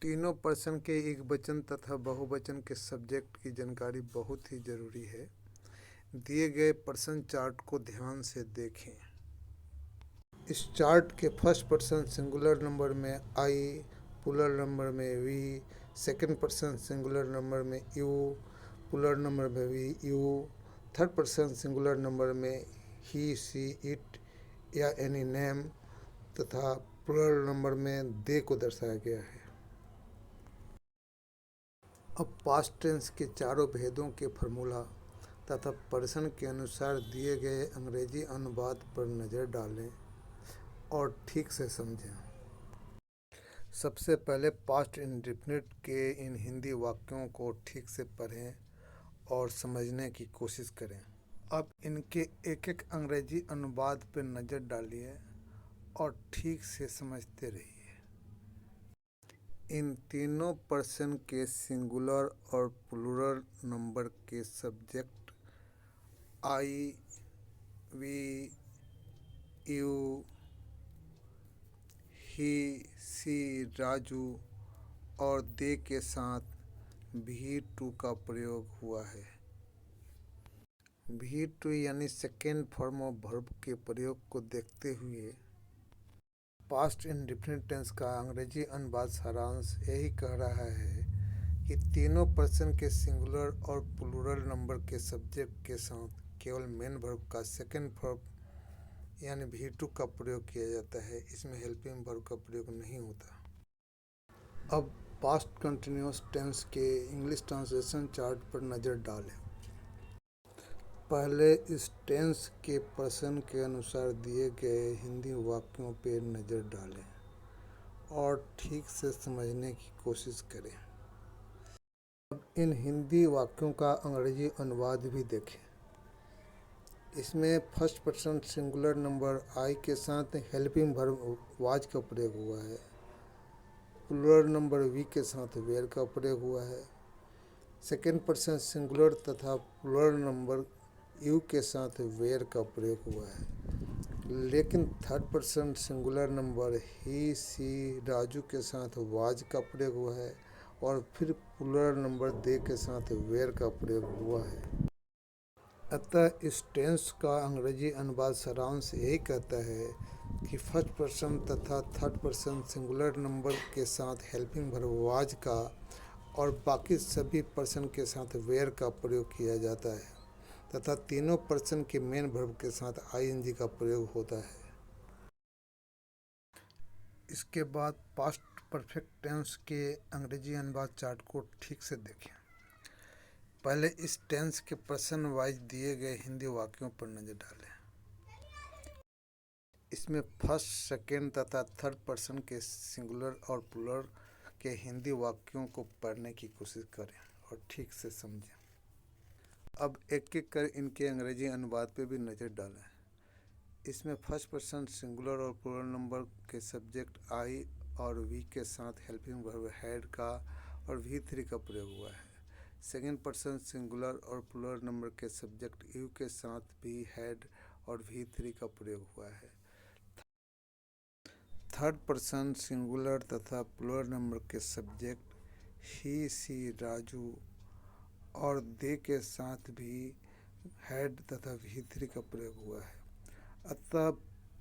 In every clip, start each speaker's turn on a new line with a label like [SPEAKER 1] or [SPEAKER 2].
[SPEAKER 1] तीनों पर्सन के एकवचन तथा बहुवचन के सब्जेक्ट की जानकारी बहुत ही ज़रूरी है। दिए गए पर्सन चार्ट को ध्यान से देखें। इस चार्ट के फर्स्ट पर्सन सिंगुलर नंबर में आई, प्लूरल नंबर में we, second person singular number में यू, प्लूरल नंबर में भी you, third person singular number में ही, सी, इट या एनी नेम तथा प्लूरल नंबर में दे को दर्शाया गया है। अब पास्ट टेंस के चारों भेदों के फॉर्मूला तथा पर्सन के अनुसार दिए गए अंग्रेजी अनुवाद पर नज़र डालें और ठीक से समझें। सबसे पहले पास्ट इंडेफिनिट के इन हिंदी वाक्यों को ठीक से पढ़ें और समझने की कोशिश करें। अब इनके एक एक अंग्रेजी अनुवाद पर नज़र डालिए और ठीक से समझते रहिए। इन तीनों पर्सन के सिंगुलर और प्लूरल नंबर के सब्जेक्ट आई, वी, यू, ही, सी, राजू और दे के साथ भी टू का प्रयोग हुआ है। भी टू यानी सेकेंड फॉर्म ऑफ वर्ब के प्रयोग को देखते हुए पास्ट इंडेफिनिट टेंस का अंग्रेजी अनुवाद सारांश यही कह रहा है कि तीनों पर्सन के सिंगुलर और प्लूरल नंबर के सब्जेक्ट के साथ केवल मेन वर्ब का सेकेंड फॉर्म यानी भी टू का प्रयोग किया जाता है। इसमें हेल्पिंग वर्ब का प्रयोग नहीं होता। अब पास्ट कंटिन्यूअस टेंस के इंग्लिश ट्रांसलेशन चार्ट पर नज़र डालें। पहले इस टेंस के पर्सन के अनुसार दिए गए हिंदी वाक्यों पर नज़र डालें और ठीक से समझने की कोशिश करें। अब इन हिंदी वाक्यों का अंग्रेजी अनुवाद भी देखें। इसमें फर्स्ट पर्सन सिंगुलर नंबर आई के साथ हेल्पिंग वर्ब वाज का प्रयोग हुआ है। प्लूरल नंबर वी के साथ वेयर का प्रयोग हुआ है। सेकेंड पर्सन सिंगुलर तथा प्लूरल नंबर यू के साथ वेयर का प्रयोग हुआ है। लेकिन थर्ड पर्सन सिंगुलर नंबर ही, सी, राजू के साथ वाज का प्रयोग हुआ है और फिर प्लूरल नंबर दे के साथ वेयर का प्रयोग हुआ है। अतः इस टेंस का अंग्रेजी अनुवाद सारांश यही कहता है कि फर्स्ट पर्सन तथा थर्ड पर्सन सिंगुलर नंबर के साथ हेल्पिंग वर्ब वाज का और बाकी सभी पर्सन के साथ वेयर का प्रयोग किया जाता है तथा तीनों पर्सन के मेन वर्ब के साथ आईएनजी का प्रयोग होता है। इसके बाद पास्ट परफेक्ट टेंस के अंग्रेजी अनुवाद चार्ट को ठीक से देखें। पहले इस टेंस के पर्सन वाइज दिए गए हिंदी वाक्यों पर नज़र डालें। इसमें फर्स्ट, सेकेंड तथा थर्ड पर्सन के सिंगुलर और प्लूरल के हिंदी वाक्यों को पढ़ने की कोशिश करें और ठीक से समझें। अब एक एक कर इनके अंग्रेजी अनुवाद पे भी नज़र डालें। इसमें फर्स्ट पर्सन सिंगुलर और प्लूरल नंबर के सब्जेक्ट आई और वी के साथ हेल्पिंग वर्ब हैड का और वी थ्री का प्रयोग हुआ है। सेकेंड पर्सन सिंगुलर और प्लूरल नंबर के सब्जेक्ट यू के साथ भी हैड और वी थ्री का प्रयोग हुआ है। थर्ड पर्सन सिंगुलर तथा प्लूरल नंबर के सब्जेक्ट ही, सी, राजू और दे के साथ भी हैड तथा भी थ्री का प्रयोग हुआ है। अतः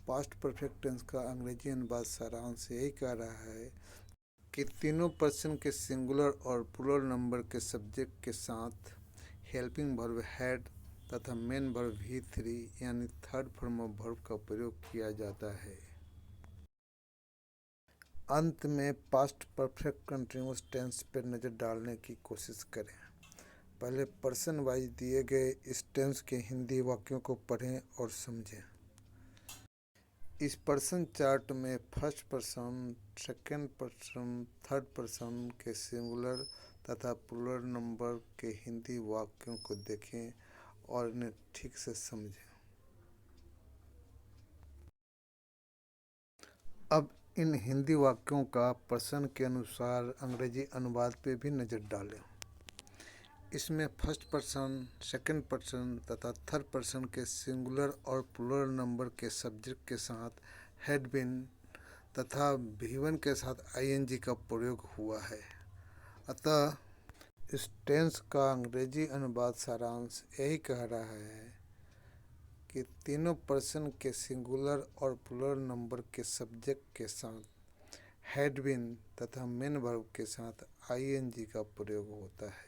[SPEAKER 1] पास्ट परफेक्ट टेंस का अंग्रेजी अनुवाद सारांश यही कह रहा है कि तीनों पर्सन के सिंगुलर और प्लूरल नंबर के सब्जेक्ट के साथ हेल्पिंग वर्ब हैड तथा मेन वर्ब भी थ्री यानी थर्ड फॉर्म ऑफ वर्ब का प्रयोग किया जाता है। अंत में पास्ट परफेक्ट कंटिन्यूअस टेंस पर नज़र डालने की कोशिश करें। पहले पर्सन वाइज दिए गए इस टेंस के हिंदी वाक्यों को पढ़ें और समझें। इस पर्सन चार्ट में first person, second person, third person के सिंगुलर तथा प्लूरल नंबर के हिंदी वाक्यों को देखें और इन्हें ठीक से समझें। अब इन हिंदी वाक्यों का पर्सन के अनुसार अंग्रेजी अनुवाद पे भी नज़र डालें। इसमें फर्स्ट पर्सन, सेकंड पर्सन तथा थर्ड पर्सन के सिंगुलर और प्लूरल नंबर के सब्जेक्ट के साथ हैड बीन तथा भी1 के साथ आईएनजी का प्रयोग हुआ है। अतः इस टेंस का अंग्रेजी अनुवाद सारांश यही कह रहा है कि तीनों पर्सन के सिंगुलर और प्लूरल नंबर के सब्जेक्ट के साथ हैड बीन तथा मेन वर्ब के साथ आईएनजी का प्रयोग होता है।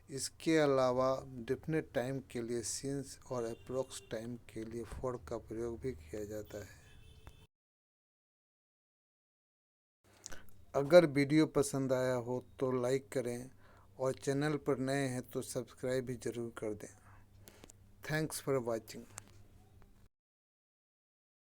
[SPEAKER 1] इसके अलावा डेफिनेट टाइम के लिए सिंस और अप्रोक्स टाइम के लिए फॉर का प्रयोग भी किया जाता है। अगर वीडियो पसंद आया हो तो लाइक करें और चैनल पर नए हैं तो सब्सक्राइब भी जरूर कर दें। Thanks for watching.